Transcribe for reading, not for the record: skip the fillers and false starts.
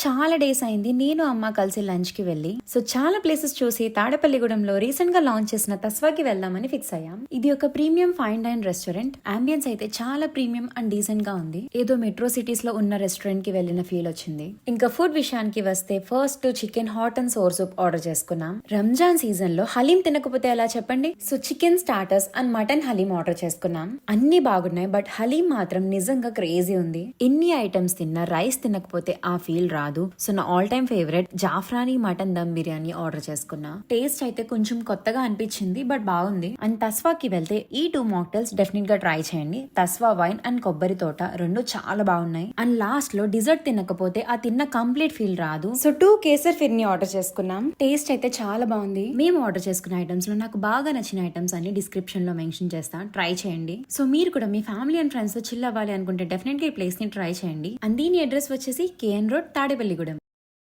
చాలా డేస్ అయింది నేను అమ్మ కలిసి లంచ్ కి వెళ్ళి. సో చాలా ప్లేసెస్ చూసి తాడపల్లిగూడెంలో రీసెంట్ గా లాంచ్ చేసిన తస్వాకి వెళ్దామని ఫిక్స్ అయ్యాం. ఇది ఒక premium fine dine restaurant. Ambience అయితే చాలా ప్రీమియం అండ్ డీసెంట్ గా ఉంది. ఏదో మెట్రో సిటీస్ లో ఉన్న రెస్టారెంట్ కి వెళ్ళిన ఫీల్ వచ్చింది. ఇంకా ఫుడ్ విషయానికి వస్తే first chicken hot and sour soup order చేసుకున్నాం. రంజాన్ సీజన్ లో హలీం తినకపోతే ఎలా చెప్పండి. So chicken starters and mutton haleem order చేసుకున్నాం. అన్ని బాగున్నాయి, బట్ హలీం మాత్రం నిజంగా క్రేజీ ఉంది. ఎన్ని ఐటమ్స్ తిన్నా రైస్ తినకపోతే ఆ ఫీల్ రాదు. సో నా all time favourite zafrani mutton dum biryani order చేసుకున్నా. టేస్ట్ అయితే కొంచెం కొత్తగా అనిపించింది, బట్ బాగుంది. అండ్ తస్వాకి వెళ్తే ఈ 2 మాక్టైల్స్ డెఫినెట్ గా ట్రై చేయండి. తస్వా వైన్ అండ్ కొబ్బరి తోట రెండు చాలా బాగున్నాయి. అండ్ లాస్ట్ లో డిజర్ట్ తినకపోతే ఆ తిన్న కంప్లీట్ ఫీల్ రాదు. సో 2 కేసర్ ఫిర్ని ఆర్డర్ చేసుకున్నాం. టేస్ట్ అయితే చాలా బాగుంది. మేము ఆర్డర్ చేసుకున్న ఐటమ్స్ లో నాకు బాగా నచ్చిన ఐటమ్స్ అన్ని డిస్క్రిప్షన్ లో మెన్షన్ చేస్తా, ట్రై చేయండి. సో మీరు కూడా మీ ఫ్యామిలీ అండ్ ఫ్రెండ్స్ తో చిల్ అవ్వాలి అనుకుంటే డెఫినెట్ గా ఈ ప్లేస్ ని ట్రై చేయండి. అండ్ దీని అడ్రస్ వచ్చేసి కేఎన్ రోడ్, తాడేపల్లిగూడెం.